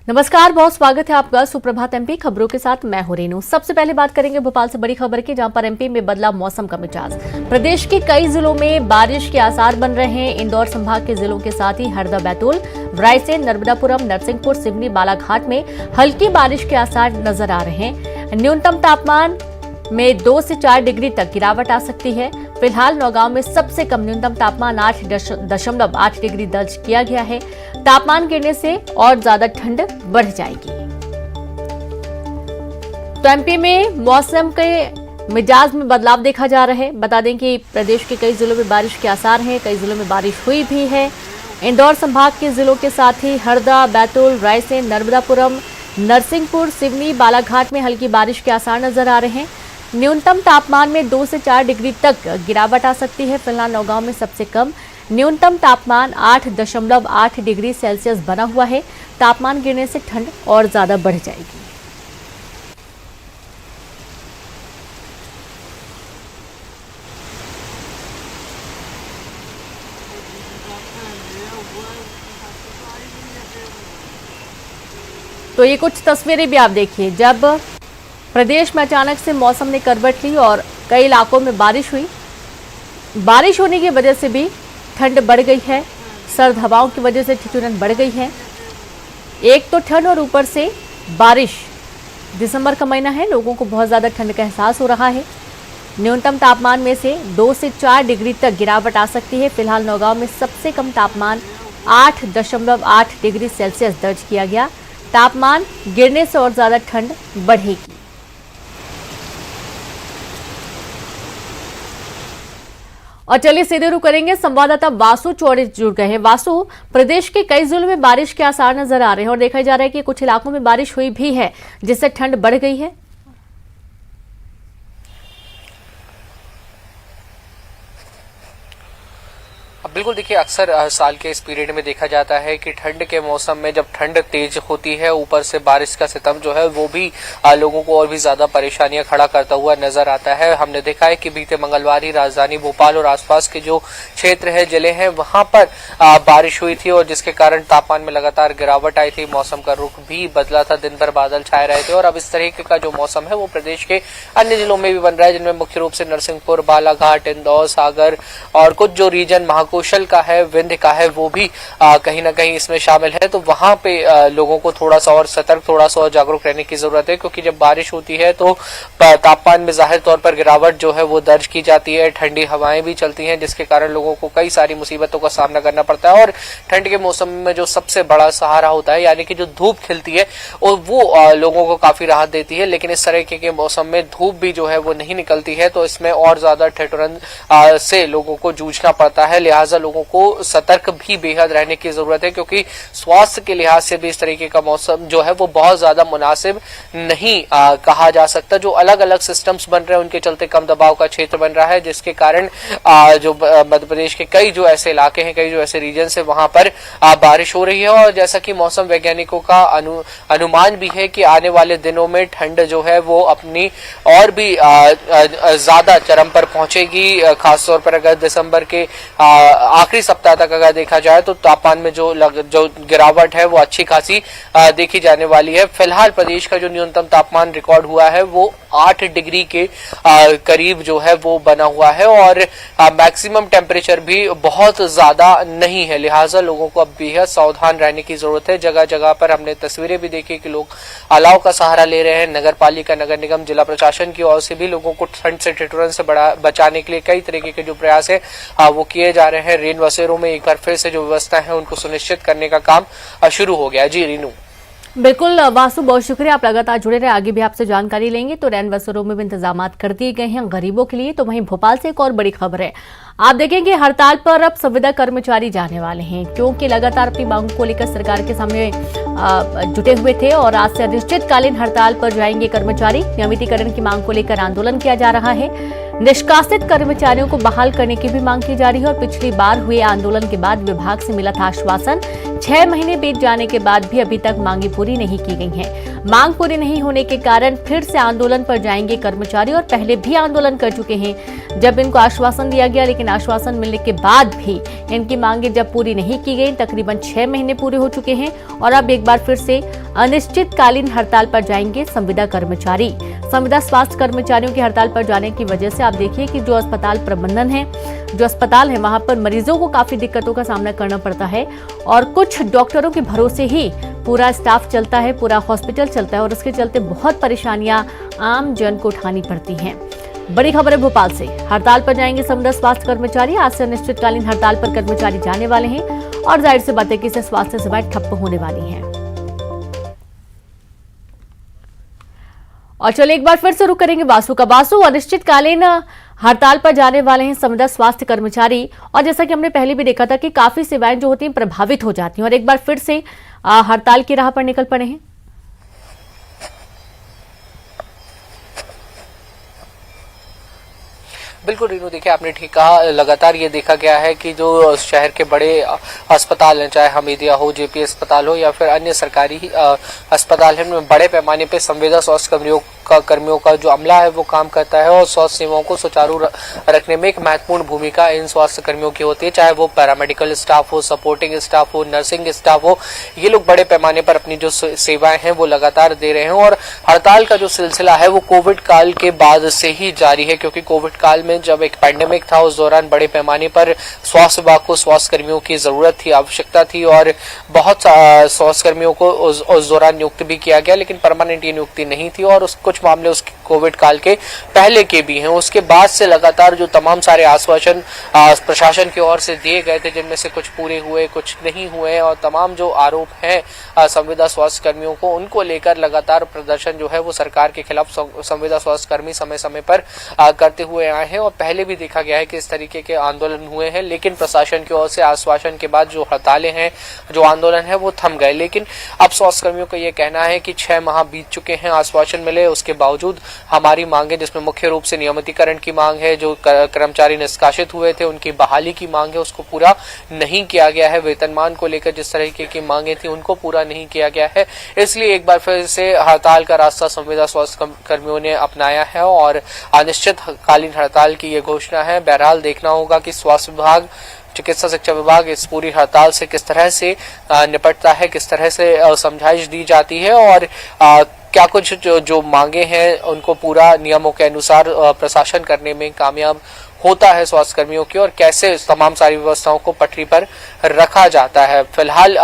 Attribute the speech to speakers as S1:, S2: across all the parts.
S1: नमस्कार, बहुत स्वागत है आपका सुप्रभात एमपी खबरों के साथ। मैं हूं रेनू। सबसे पहले बात करेंगे भोपाल से बड़ी खबर की, जहां पर एमपी में बदला मौसम का मिजाज। प्रदेश के कई जिलों में बारिश के आसार बन रहे हैं। इंदौर संभाग के जिलों के साथ ही हरदा, बैतूल, रायसेन, नर्मदापुरम, नरसिंहपुर, सिवनी, बालाघाट में हल्की बारिश के आसार नजर आ रहे हैं। न्यूनतम तापमान में 2 से 4 डिग्री तक गिरावट आ सकती है। फिलहाल नौगांव में सबसे कम न्यूनतम तापमान 8.8 डिग्री दर्ज किया गया है। तापमान गिरने से और ज्यादा ठंड बढ़ जाएगी। तो एमपी में मौसम के मिजाज में बदलाव देखा जा रहा है। बता दें कि प्रदेश के कई जिलों में बारिश के आसार हैं, कई जिलों में बारिश हुई भी है। इंदौर संभाग के जिलों के साथ ही हरदा, बैतूल, रायसेन, नर्मदापुरम, नरसिंहपुर, सिवनी, बालाघाट में हल्की बारिश के आसार नजर आ रहे हैं। न्यूनतम तापमान में 2 से 4 डिग्री तक गिरावट आ सकती है। फिलहाल नौगांव में सबसे कम न्यूनतम तापमान 8.8 डिग्री सेल्सियस बना हुआ है। तापमान गिरने से ठंड और ज्यादा बढ़ जाएगी। तो ये कुछ तस्वीरें भी आप देखिए, जब प्रदेश में अचानक से मौसम ने करवट ली और कई इलाकों में बारिश हुई। बारिश होने की वजह से भी ठंड बढ़ गई है। सर्द हवाओं की वजह से ठिठुरन बढ़ गई है। एक तो ठंड और ऊपर से बारिश। दिसंबर का महीना है, लोगों को बहुत ज़्यादा ठंड का एहसास हो रहा है। न्यूनतम तापमान में से 2 से 4 डिग्री तक गिरावट आ सकती है। फिलहाल नौगांव में सबसे कम तापमान 8.8 डिग्री सेल्सियस दर्ज किया गया। तापमान गिरने से और ज़्यादा ठंड बढ़ेगी। और चलिए सीधे रुख करेंगे, संवाददाता वासु चौड़े जुड़ गए हैं। वासु, प्रदेश के कई जिलों में बारिश के आसार नजर आ रहे हैं और देखा जा रहा है कि कुछ इलाकों में बारिश हुई भी है, जिससे ठंड बढ़ गई है।
S2: बिल्कुल, देखिए अक्सर साल के इस पीरियड में देखा जाता है कि ठंड के मौसम में जब ठंड तेज होती है, ऊपर से बारिश का सितम जो है वो भी लोगों को और भी ज्यादा परेशानियां खड़ा करता हुआ नजर आता है। हमने देखा है कि बीते मंगलवार ही राजधानी भोपाल और आसपास के जो क्षेत्र है, जिले हैं, वहां पर बारिश हुई थी और जिसके कारण तापमान में लगातार गिरावट आई थी। मौसम का रुख भी बदला था, दिन भर बादल छाए रहे थे और अब इस तरीके का जो मौसम है वो प्रदेश के अन्य जिलों में भी बन रहा है, जिनमें मुख्य रूप से नरसिंहपुर, बालाघाट, इंदौर, सागर और कुछ जो रीजन महाकौशल का है, विंध्य का है, वो भी कहीं ना कहीं इसमें शामिल है। तो वहां पे लोगों को थोड़ा सा और सतर्क, थोड़ा सा और जागरूक रहने की जरूरत है, क्योंकि जब बारिश होती है तो तापमान में जाहिर तौर पर गिरावट जो है वो दर्ज की जाती है। ठंडी हवाएं भी चलती हैं, जिसके कारण लोगों को कई सारी मुसीबतों का सामना करना पड़ता है। और ठंड के मौसम में जो सबसे बड़ा सहारा होता है, यानी कि जो धूप खिलती है, और वो लोगों को काफी राहत देती है। लेकिन इस तरह के मौसम में धूप भी जो है वो नहीं निकलती है, तो इसमें और ज्यादा ठिठुरन से लोगों को जूझना पड़ता है। लिहाजा लोगों को सतर्क भी बेहद रहने की जरूरत है, क्योंकि स्वास्थ्य के लिहाज से भी इस तरीके का मौसम जो है वो बहुत ज्यादा मुनासिब नहीं कहा जा सकता। जो अलग अलग सिस्टम्स बन रहे हैं, उनके चलते कम दबाव का क्षेत्र बन रहा है, जिसके कारण जो मध्य प्रदेश के कई जो ऐसे इलाके हैं, कई जो ऐसे रीजन है, वहां पर बारिश हो रही है। और जैसा कि मौसम वैज्ञानिकों का अनुमान भी है कि आने वाले दिनों में ठंड जो है वो अपनी और भी ज्यादा चरम पर पहुंचेगी। खासतौर पर अगर दिसंबर के आखिरी सप्ताह तक अगर देखा जाए तो तापमान में जो गिरावट है वो अच्छी खासी देखी जाने वाली है। फिलहाल प्रदेश का जो न्यूनतम तापमान रिकॉर्ड हुआ है वो 8 डिग्री के करीब जो है वो बना हुआ है और मैक्सिमम टेम्परेचर भी बहुत ज्यादा नहीं है। लिहाजा लोगों को अब बेहद सावधान रहने की जरूरत है। जगह जगह पर हमने तस्वीरें भी देखी कि लोग अलाव का सहारा ले रहे हैं। नगर पालिका, नगर निगम, जिला प्रशासन की ओर से भी लोगों को ठंड से ठिठुरन से बचाने के लिए कई तरीके के जो प्रयास है वो किए जा रहे हैं। रेन बसेरों में एक बार फिर से जो व्यवस्था है उनको सुनिश्चित करने का काम शुरू हो गया। जी रीनू।
S1: बिल्कुल वासु, बहुत शुक्रिया, आप लगातार जुड़े रहे, आगे भी आपसे जानकारी लेंगे। तो रैन बसेरों में भी इंतजाम कर दिए गए हैं गरीबों के लिए। तो वहीं भोपाल से एक और बड़ी खबर है, आप देखेंगे हड़ताल पर अब संविदा कर्मचारी जाने वाले हैं, क्योंकि लगातार अपनी मांगों को लेकर सरकार के सामने जुटे हुए थे और आज से अनिश्चितकालीन हड़ताल पर जाएंगे कर्मचारी। नियमितीकरण की मांग को लेकर आंदोलन किया जा रहा है। निष्कासित कर्मचारियों को बहाल करने की भी मांग की जा रही है और पिछली बार हुए आंदोलन के बाद विभाग से मिला था आश्वासन। 6 महीने बीत जाने के बाद भी अभी तक मांगे पूरी नहीं की गई हैं। मांग पूरी नहीं होने के कारण फिर से आंदोलन पर जाएंगे कर्मचारी और पहले भी आंदोलन कर चुके हैं जब इनको आश्वासन दिया गया, लेकिन आश्वासन मिलने के बाद भी इनकी मांगे जब पूरी नहीं की गई। तकरीबन 6 महीने पूरे हो चुके हैं और अब एक एक बार फिर से अनिश्चितकालीन हड़ताल पर जाएंगे संविदा कर्मचारी। संविदा स्वास्थ्य कर्मचारियों की हड़ताल पर जाने की वजह से आप देखिए कि जो अस्पताल प्रबंधन है, जो अस्पताल है, वहां पर मरीजों को काफी दिक्कतों का सामना करना पड़ता है और कुछ डॉक्टरों के भरोसे ही पूरा स्टाफ चलता है, पूरा हॉस्पिटल चलता है और उसके चलते बहुत परेशानियां आम जन को उठानी पड़ती हैं। बड़ी खबर है भोपाल से, हड़ताल पर जाएंगे संविदा स्वास्थ्य कर्मचारी। आज से अनिश्चितकालीन हड़ताल पर कर्मचारी जाने वाले हैं और जाहिर सी बात है कि इससे स्वास्थ्य सेवाएं ठप्प होने वाली हैं। और चलिए एक बार फिर से रुक करेंगे वासु का। वासु, अनिश्चितकालीन हड़ताल पर जाने वाले हैं संविदा स्वास्थ्य कर्मचारी और जैसा कि हमने पहले भी देखा था कि काफी सेवाएं जो होती हैं प्रभावित हो जाती हैं और एक बार फिर से हड़ताल की राह पर निकल पड़े हैं।
S2: बिल्कुल रीनू, देखिए आपने ठीक कहा। लगातार ये देखा गया है कि जो शहर के बड़े अस्पताल हैं, चाहे हमीदिया हो, जेपी अस्पताल हो या फिर अन्य सरकारी अस्पताल है, उनमें बड़े पैमाने पे संविदा स्वास्थ्य कर्मियों का जो अमला है वो काम करता है और स्वास्थ्य सेवाओं को सुचारू रखने में एक महत्वपूर्ण भूमिका इन स्वास्थ्य कर्मियों की होती है। चाहे वो पैरामेडिकल स्टाफ हो, सपोर्टिंग स्टाफ हो, नर्सिंग स्टाफ हो, ये लोग बड़े पैमाने पर अपनी जो सेवाएं हैं वो लगातार दे रहे हैं। और हड़ताल का जो सिलसिला है वो कोविड काल के बाद से ही जारी है, क्योंकि कोविड काल में जब एक पैंडेमिक था उस दौरान बड़े पैमाने पर स्वास्थ्य विभाग को स्वास्थ्य कर्मियों की जरूरत थी, आवश्यकता थी और बहुत स्वास्थ्य कर्मियों को उस दौरान नियुक्त भी किया गया, लेकिन परमानेंट नियुक्ति नहीं थी और कुछ मामले उस कोविड काल के पहले के भी हैं। उसके बाद से लगातार जो तमाम सारे आश्वासन प्रशासन की ओर से दिए गए थे, जिनमें से कुछ पूरे हुए, कुछ नहीं हुए और तमाम जो आरोप हैं संविदा स्वास्थ्य कर्मियों को, उनको लेकर लगातार प्रदर्शन जो है वो सरकार के खिलाफ संविदा स्वास्थ्य कर्मी समय समय पर करते हुए आए हैं। और पहले भी देखा गया है कि इस तरीके के आंदोलन हुए हैं, लेकिन प्रशासन की ओर से आश्वासन के बाद जो हड़तालें हैं, जो आंदोलन है वो थम गए। लेकिन अब स्वास्थ्य कर्मियों का ये कहना है कि 6 माह बीत चुके हैं, आश्वासन मिले, उसके बावजूद हमारी मांगे, जिसमें मुख्य रूप से नियमितीकरण की मांग है, जो कर्मचारी निष्कासित हुए थे उनकी बहाली की मांग है, उसको पूरा नहीं किया गया है। वेतनमान को लेकर जिस तरीके की मांगे थी उनको पूरा नहीं किया गया है। इसलिए एक बार फिर से हड़ताल का रास्ता संविदा स्वास्थ्य कर्मियों ने अपनाया है और अनिश्चितकालीन हड़ताल की ये घोषणा है। बहरहाल देखना होगा कि स्वास्थ्य विभाग, चिकित्सा शिक्षा विभाग इस पूरी हड़ताल से किस तरह से निपटता है, किस तरह से समझाइश दी जाती है और क्या कुछ जो मांगे हैं उनको पूरा नियमों के अनुसार प्रशासन करने में कामयाब होता है स्वास्थ्य कर्मियों की, और कैसे तमाम सारी व्यवस्थाओं को पटरी पर रखा जाता है। फिलहाल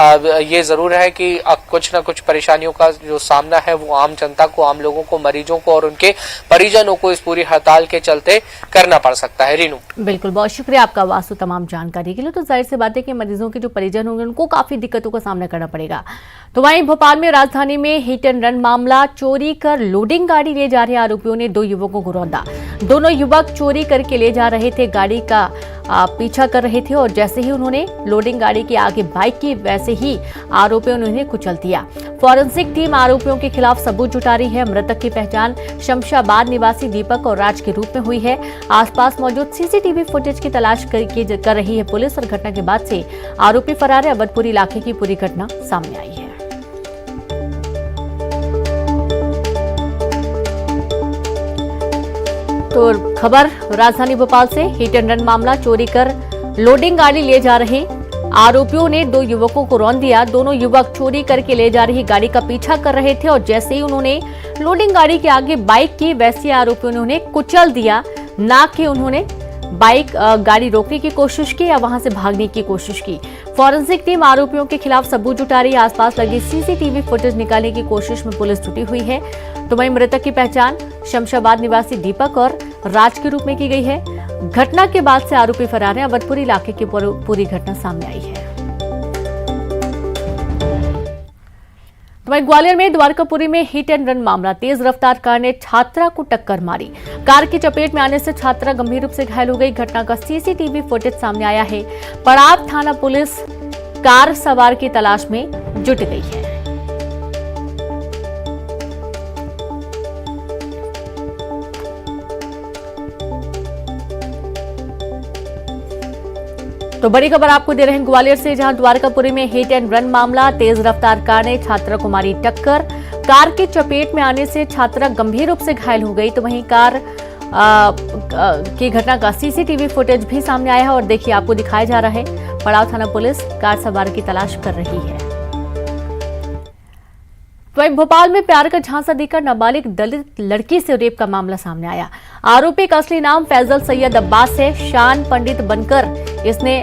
S2: ये जरूर है कि कुछ न कुछ परेशानियों का जो सामना है वो आम जनता को, आम लोगों को, मरीजों को और उनके परिजनों को इस पूरी हड़ताल के चलते करना पड़ सकता है। रीनू,
S1: बिल्कुल, बहुत शुक्रिया आपका वासु तमाम जानकारी के लिए। तो जाहिर सी बात है कि मरीजों के जो परिजन होंगे उनको काफी दिक्कतों का सामना करना पड़ेगा। तो वहीं भोपाल में राजधानी में हिट एंड रन मामला, चोरी कर लोडिंग गाड़ी ले जा रहे आरोपियों ने 2 युवकों को रौंदा। दोनों युवक चोरी करके ले जा रहे थे, गाड़ी का पीछा कर रहे थे और जैसे ही उन्होंने लोडिंग गाड़ी के आगे बाइक की, वैसे ही आरोपियों ने उन्हें कुचल दिया। फॉरेंसिक टीम आरोपियों के खिलाफ सबूत जुटा रही है। मृतक की पहचान शमशाबाद निवासी दीपक और राज के रूप में हुई है। आसपास मौजूद सीसीटीवी फुटेज की तलाश कर रही है पुलिस और घटना के बाद से आरोपी फरार है। अवधपुर इलाके की पूरी घटना सामने आई है। तो खबर राजधानी भोपाल से, हिट एंड रन मामला, चोरी कर लोडिंग गाड़ी ले जा रहे आरोपियों ने 2 युवकों को रौंद दिया। दोनों युवक चोरी करके ले जा रही गाड़ी का पीछा कर रहे थे और जैसे ही उन्होंने लोडिंग गाड़ी के आगे बाइक की, वैसे ही आरोपियों ने उन्हें कुचल दिया। ना कि उन्होंने गाड़ी रोकने की कोशिश की या वहां से भागने की कोशिश की। फॉरेंसिक टीम आरोपियों के खिलाफ सबूत जुटा रही है। आसपास लगी सीसीटीवी फुटेज निकालने की कोशिश में पुलिस जुटी हुई है। तो वहीं मृतक की पहचान शमशाबाद निवासी दीपक और राज के रूप में की गई है। घटना के बाद से आरोपी फरार है। अवधपुर इलाके की पूरी घटना सामने आई है। वहीं ग्वालियर में द्वारकापुरी में हिट एंड रन मामला, तेज रफ्तार कार ने छात्रा को टक्कर मारी। कार की चपेट में आने से छात्रा गंभीर रूप से घायल हो गई। घटना का सीसीटीवी फुटेज सामने आया है। पड़ाव थाना पुलिस कार सवार की तलाश में जुट गई है। तो बड़ी खबर आपको दे रहे हैं ग्वालियर से, जहां द्वारकापुरी में हिट एंड रन मामला, तेज रफ्तार कार ने छात्रा को मारी टक्कर। कार की चपेट में आने से छात्रा गंभीर रूप से घायल हो गई। तो वहीं कार की घटना का सीसीटीवी फुटेज भी सामने आया है और देखिए आपको दिखाया जा रहा है। पड़ाव थाना पुलिस कार सवार की तलाश कर रही है। वहीं भोपाल में प्यार का झांसा देकर नाबालिग दलित लड़की से रेप का मामला सामने आया। आरोपी का असली नाम फैजल सैयद अब्बास है। शान पंडित बनकर इसने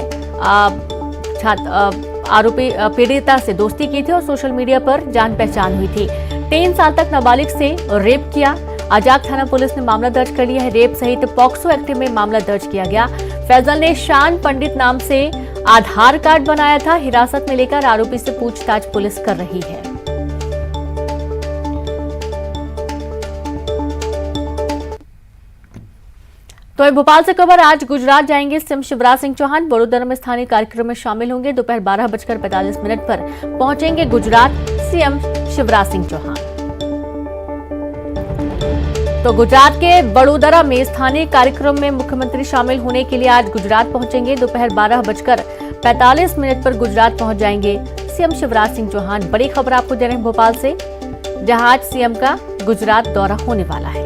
S1: आरोपी पीड़िता से दोस्ती की थी और सोशल मीडिया पर जान पहचान हुई थी। 3 साल तक नाबालिग से रेप किया। अजाक थाना पुलिस ने मामला दर्ज कर लिया है। रेप सहित पॉक्सो एक्ट में मामला दर्ज किया गया। फैजल ने शान पंडित नाम से आधार कार्ड बनाया था। हिरासत में लेकर आरोपी से पूछताछ पुलिस कर रही है। तो भोपाल से खबर, आज गुजरात जाएंगे सीएम शिवराज सिंह चौहान। वडोदरा में स्थानीय कार्यक्रम में शामिल होंगे। दोपहर 12:45 पर पहुंचेंगे गुजरात सीएम शिवराज सिंह चौहान। तो गुजरात के वडोदरा में स्थानीय कार्यक्रम में मुख्यमंत्री शामिल होने के लिए आज गुजरात पहुंचेंगे। दोपहर 12:45 पर गुजरात पहुंच जाएंगे सीएम शिवराज सिंह चौहान। बड़ी खबर आपको दे रहे हैं भोपाल से, जहां आज सीएम का गुजरात दौरा होने वाला है।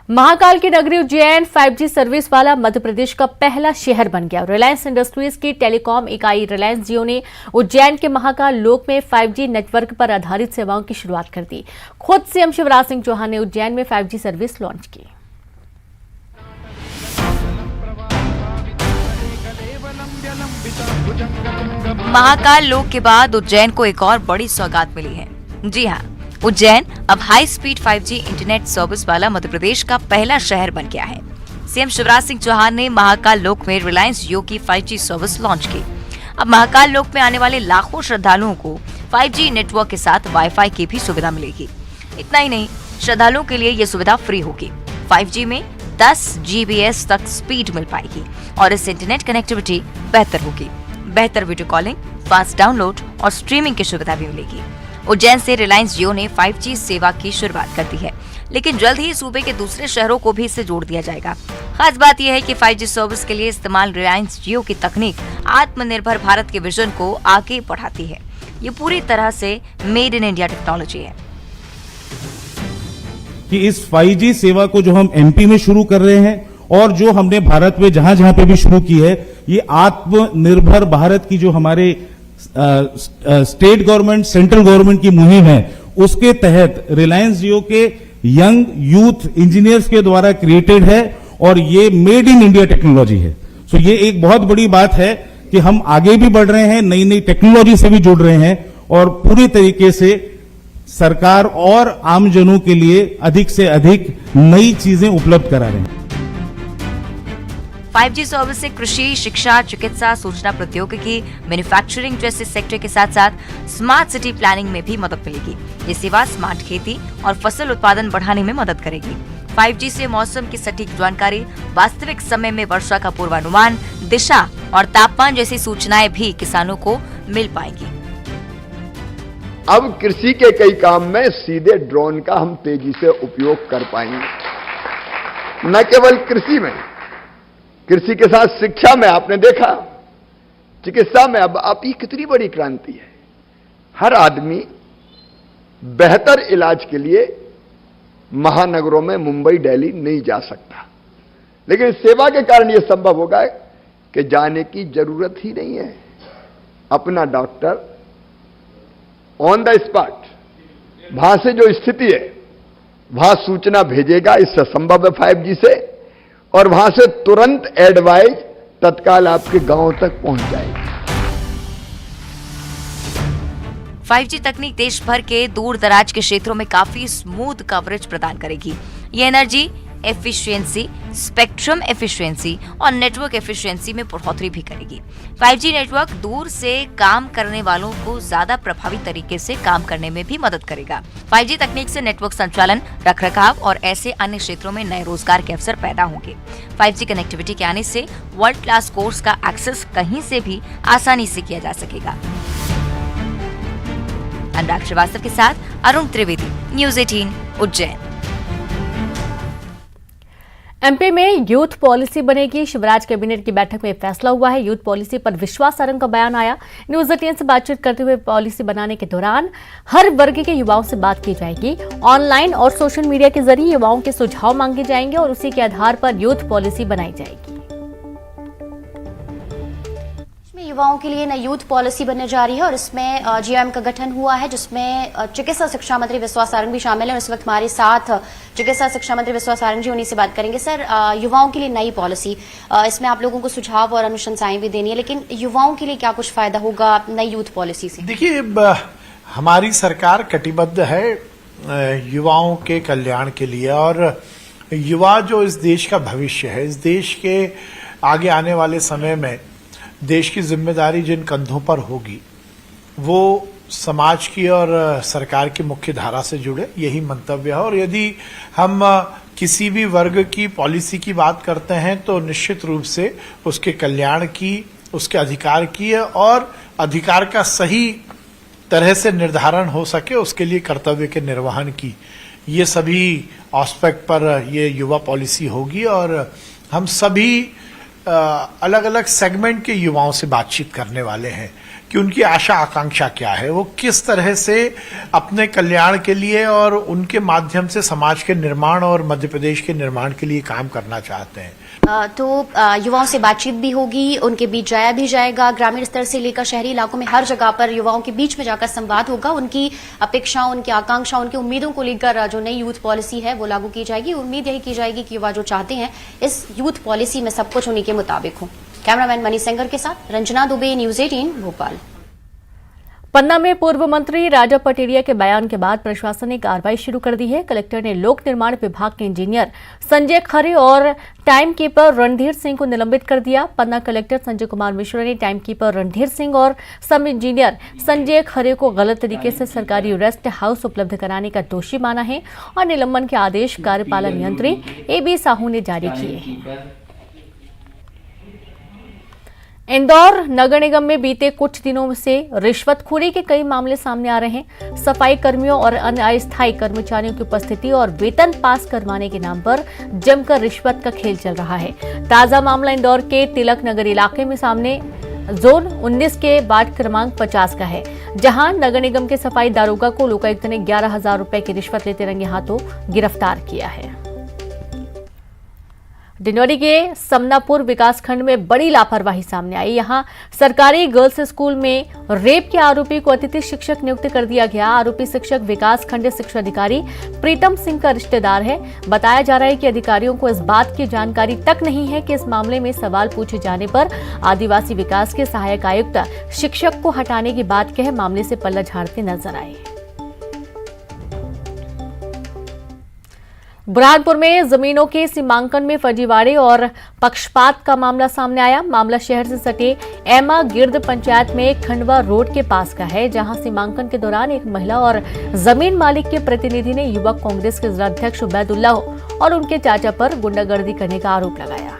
S1: महाकाल की नगरी उज्जैन 5G सर्विस वाला मध्य प्रदेश का पहला शहर बन गया। रिलायंस इंडस्ट्रीज की टेलीकॉम इकाई रिलायंस जियो ने उज्जैन के महाकाल लोक में 5G नेटवर्क पर आधारित सेवाओं की शुरुआत कर दी। खुद सीएम शिवराज सिंह चौहान ने उज्जैन में 5G सर्विस लॉन्च की।
S3: महाकाल लोक के बाद उज्जैन को एक और बड़ी सौगात मिली है। जी हाँ, उज्जैन अब high speed 5G internet service वाला मध्य प्रदेश का पहला शहर बन गया है। सीएम शिवराज सिंह चौहान ने महाकाल लोक में रिलायंस जियो की 5G सर्विस लॉन्च की। अब महाकाल लोक में आने वाले लाखों श्रद्धालुओं को 5G नेटवर्क के साथ वाईफाई की भी सुविधा मिलेगी। इतना ही नहीं, श्रद्धालुओं के लिए ये सुविधा फ्री होगी। 5G में 10 Gbps तक स्पीड मिल पाएगी और इस इंटरनेट कनेक्टिविटी बेहतर होगी। बेहतर वीडियो कॉलिंग, फास्ट डाउनलोड और स्ट्रीमिंग की सुविधा भी मिलेगी। उज्जैन से रिलायंस जियो ने 5G सेवा की शुरुआत कर दी है, लेकिन जल्द ही सूबे के दूसरे शहरों को भी इससे जोड़ दिया जाएगा। खास बात यह है कि 5G सर्विस के लिए इस्तेमाल रिलायंस जियो की तकनीक आत्मनिर्भर भारत के विजन को आगे बढ़ाती है। ये पूरी तरह से मेड इन इंडिया टेक्नोलॉजी है
S4: कि इस 5G सेवा को जो हम एमपी में शुरू कर रहे हैं और जो हमने भारत में जहां जहां पे भी शुरू की है, ये आत्मनिर्भर भारत की जो हमारे स्टेट गवर्नमेंट सेंट्रल गवर्नमेंट की मुहिम है, उसके तहत रिलायंस जियो के यंग यूथ इंजीनियर्स के द्वारा क्रिएटेड है और ये मेड इन इंडिया टेक्नोलॉजी है। सो ये एक बहुत बड़ी बात है कि हम आगे भी बढ़ रहे हैं, नई नई टेक्नोलॉजी से भी जुड़ रहे हैं और पूरी तरीके से सरकार और आमजनों के लिए अधिक से अधिक नई चीजें उपलब्ध करा रहे हैं।
S3: 5G सर्विस से कृषि, शिक्षा, चिकित्सा, सूचना प्रौद्योगिकी, मैन्युफैक्चरिंग जैसे सेक्टर के साथ साथ स्मार्ट सिटी प्लानिंग में भी मदद मिलेगी। ये सेवा स्मार्ट खेती और फसल उत्पादन बढ़ाने में मदद करेगी। 5G से मौसम की सटीक जानकारी, वास्तविक समय में वर्षा का पूर्वानुमान, दिशा और तापमान जैसी सूचनाएं भी किसानों को मिल पाएंगी।
S5: अब कृषि के कई काम में सीधे ड्रोन का हम तेजी से उपयोग कर पाएंगे। न केवल कृषि में, कृषि के साथ शिक्षा में आपने देखा, चिकित्सा में अब ये कितनी बड़ी क्रांति है। हर आदमी बेहतर इलाज के लिए महानगरों में मुंबई, दिल्ली नहीं जा सकता, लेकिन सेवा के कारण यह संभव होगा कि जाने की जरूरत ही नहीं है। अपना डॉक्टर ऑन द स्पॉट, वहां से जो स्थिति है वहां सूचना भेजेगा। इससे संभव है 5G से, और वहां से तुरंत एडवाइस तत्काल आपके गांव तक पहुंच जाएगी।
S3: 5G तकनीक देश भर के दूर दराज के क्षेत्रों में काफी स्मूथ कवरेज प्रदान करेगी। ये एनर्जी एफिशिएंसी, स्पेक्ट्रम एफिशिएंसी और नेटवर्क एफिशिएंसी में बढ़ोतरी भी करेगी। 5G नेटवर्क दूर से काम करने वालों को ज्यादा प्रभावी तरीके से काम करने में भी मदद करेगा। 5G तकनीक से नेटवर्क संचालन, रखरखाव और ऐसे अन्य क्षेत्रों में नए रोजगार के अवसर पैदा होंगे। 5G कनेक्टिविटी के आने से वर्ल्ड क्लास कोर्स का एक्सेस कहीं से भी आसानी से किया जा सकेगा। अनुराग श्रीवास्तव के साथ अरुण त्रिवेदी, न्यूज़ 18 उज्जैन।
S1: एमपी में यूथ पॉलिसी बनेगी। शिवराज कैबिनेट की बैठक में फैसला हुआ है। यूथ पॉलिसी पर विश्वास सारंग का बयान आया। न्यूज़ 18 से बातचीत करते हुए पॉलिसी बनाने के दौरान हर वर्ग के युवाओं से बात की जाएगी। ऑनलाइन और सोशल मीडिया के जरिए युवाओं के सुझाव मांगे जाएंगे और उसी के आधार पर यूथ पॉलिसी बनाई जाएगी।
S6: युवाओं के लिए नई यूथ पॉलिसी बनने जा रही है और इसमें जीएम का गठन हुआ है, जिसमें चिकित्सा शिक्षा मंत्री विश्वास सारंग भी शामिल है। इस वक्त हमारे साथ चिकित्सा शिक्षा मंत्री विश्वास सारंग जी, उन्हीं से बात करेंगे। सर, युवाओं के लिए नई पॉलिसी, इसमें आप लोगों को सुझाव और अनुशंसाएं भी देनी है, लेकिन युवाओं के लिए क्या कुछ फायदा होगा नई यूथ पॉलिसी से?
S7: देखिए, हमारी सरकार कटिबद्ध है युवाओं के कल्याण के लिए, और युवा जो इस देश का भविष्य है, इस देश के आगे आने वाले समय में देश की जिम्मेदारी जिन कंधों पर होगी वो समाज की और सरकार की मुख्य धारा से जुड़े, यही मंतव्य है। और यदि हम किसी भी वर्ग की पॉलिसी की बात करते हैं तो निश्चित रूप से उसके कल्याण की, उसके अधिकार की है, और अधिकार का सही तरह से निर्धारण हो सके उसके लिए कर्तव्य के निर्वहन की, ये सभी एस्पेक्ट पर ये युवा पॉलिसी होगी। और हम सभी अलग अलग सेगमेंट के युवाओं से बातचीत करने वाले हैं कि उनकी आशा आकांक्षा क्या है, वो किस तरह से अपने कल्याण के लिए और उनके माध्यम से समाज के निर्माण और मध्य प्रदेश के निर्माण के लिए काम करना चाहते हैं।
S6: तो युवाओं से बातचीत भी होगी, उनके बीच जाया भी जाएगा, ग्रामीण स्तर से लेकर शहरी इलाकों में हर जगह पर युवाओं के बीच में जाकर संवाद होगा, उनकी अपेक्षाओं, उनकी आकांक्षाओं, उनकी उम्मीदों को लेकर जो नई यूथ पॉलिसी है वो लागू की जाएगी। उम्मीद यही की जाएगी कि युवा जो चाहते हैं इस यूथ पॉलिसी में सब कुछ उन्हीं के मुताबिक हो। कैमरामैन मनीष सेंगर के साथ रंजना दुबे, न्यूज 18 भोपाल।
S1: पन्ना में पूर्व मंत्री राजा पटेरिया के बयान के बाद प्रशासन ने कार्रवाई शुरू कर दी है। कलेक्टर ने लोक निर्माण विभाग के इंजीनियर संजय खरे और टाइम कीपर रणधीर सिंह को निलंबित कर दिया। पन्ना कलेक्टर संजय कुमार मिश्रा ने टाइम कीपर रणधीर सिंह और सब इंजीनियर संजय खरे को गलत तरीके से सरकारी रेस्ट हाउस उपलब्ध कराने का दोषी माना है और निलंबन के आदेश कार्यपालन यंत्री AB साहू ने जारी किए। इंदौर नगर निगम में बीते कुछ दिनों से रिश्वतखोरी के कई मामले सामने आ रहे हैं। सफाई कर्मियों और अन्य अस्थायी कर्मचारियों की उपस्थिति और वेतन पास करवाने के नाम पर जमकर रिश्वत का खेल चल रहा है। ताजा मामला इंदौर के तिलक नगर इलाके में सामने जोन 19 के वार्ड क्रमांक 50 का है, जहां नगर निगम के सफाई दारोगा को लोकायुक्त ने 11,000 रुपए की रिश्वत लेते रंगे हाथों गिरफ्तार किया है। डिंडौरी के समनापुर विकासखंड में बड़ी लापरवाही सामने आई। यहां सरकारी गर्ल्स स्कूल में रेप के आरोपी को अतिथि शिक्षक नियुक्त कर दिया गया। आरोपी शिक्षक विकासखंड शिक्षा अधिकारी प्रीतम सिंह का रिश्तेदार है। बताया जा रहा है कि अधिकारियों को इस बात की जानकारी तक नहीं है कि इस मामले में सवाल पूछे जाने पर आदिवासी विकास के सहायक आयुक्त शिक्षक को हटाने की बात कह मामले से पल्ला झाड़ते नजर आए। बुरहानपुर में जमीनों के सीमांकन में फर्जीवाड़े और पक्षपात का मामला सामने आया। मामला शहर से सटे एमा गिर्द पंचायत में खंडवा रोड के पास का है, जहां सीमांकन के दौरान एक महिला और जमीन मालिक के प्रतिनिधि ने युवक कांग्रेस के जिलाध्यक्ष उबैदुल्लाह और उनके चाचा पर गुंडागर्दी करने का आरोप लगाया।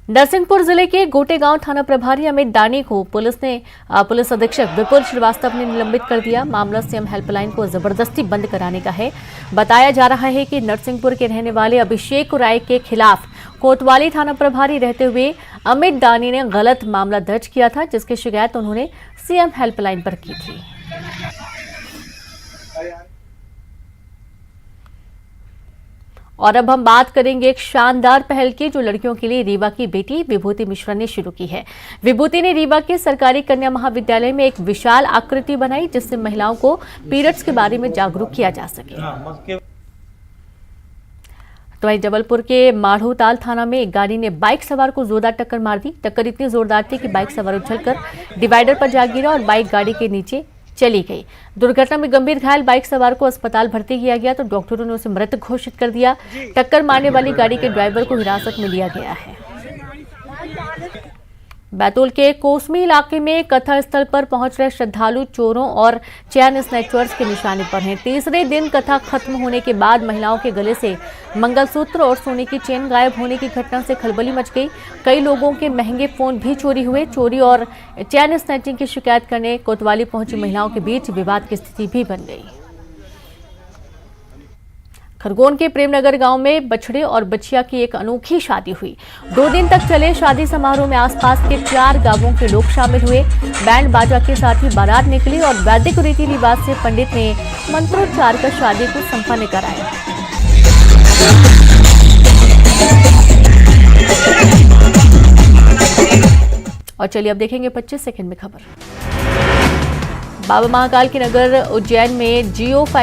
S1: नरसिंहपुर जिले के गोटेगांव थाना प्रभारी अमित दानी को पुलिस अधीक्षक विपुल श्रीवास्तव ने निलंबित कर दिया। मामला सीएम हेल्पलाइन को जबरदस्ती बंद कराने का है। बताया जा रहा है कि नरसिंहपुर के रहने वाले अभिषेक राय के खिलाफ कोतवाली थाना प्रभारी रहते हुए अमित दानी ने गलत मामला दर्ज किया था, जिसकी शिकायत उन्होंने सीएम हेल्पलाइन पर की थी। और अब हम बात करेंगे एक शानदार पहल की, जो लड़कियों के लिए रीवा की बेटी विभूति मिश्रा ने शुरू की है। विभूति ने रीवा के सरकारी कन्या महाविद्यालय में एक विशाल आकृति बनाई, जिससे महिलाओं को पीरियड्स के बारे में जागरूक किया जा सके। तो वहीं जबलपुर के माढ़ोताल थाना में एक गाड़ी ने बाइक सवार को जोरदार टक्कर मार दी। टक्कर इतनी जोरदार थी कि बाइक सवार उछलकर डिवाइडर पर जा गिरा और बाइक गाड़ी के नीचे चली गई। दुर्घटना में गंभीर घायल बाइक सवार को अस्पताल भर्ती किया गया, तो डॉक्टरों ने उसे मृत घोषित कर दिया। टक्कर मारने वाली गाड़ी के ड्राइवर को हिरासत में लिया गया है। बैतूल के कोसमी इलाके में कथा स्थल पर पहुंच रहे श्रद्धालु चोरों और चैन स्नैचर्स के निशाने पर हैं। तीसरे दिन कथा खत्म होने के बाद महिलाओं के गले से मंगलसूत्र और सोने की चेन गायब होने की घटना से खलबली मच गई। कई लोगों के महंगे फोन भी चोरी हुए। चोरी और चैन स्नैचिंग की शिकायत करने कोतवाली पहुंची महिलाओं के बीच विवाद की स्थिति भी बन गई। खरगोन के प्रेमनगर गांव में बछड़े और बछिया की एक अनोखी शादी हुई। 2 दिन तक चले शादी समारोह में आसपास के 4 गांवों के लोग शामिल हुए। बैंड बाजा के साथ ही बारात निकली और वैदिक रीति रिवाज से पंडित ने मंत्रोच्चार कर शादी को संपन्न कराया। और चलिए अब देखेंगे 25 सेकंड में खबर। बाबा महाकाल के नगर उज्जैन में जियो 5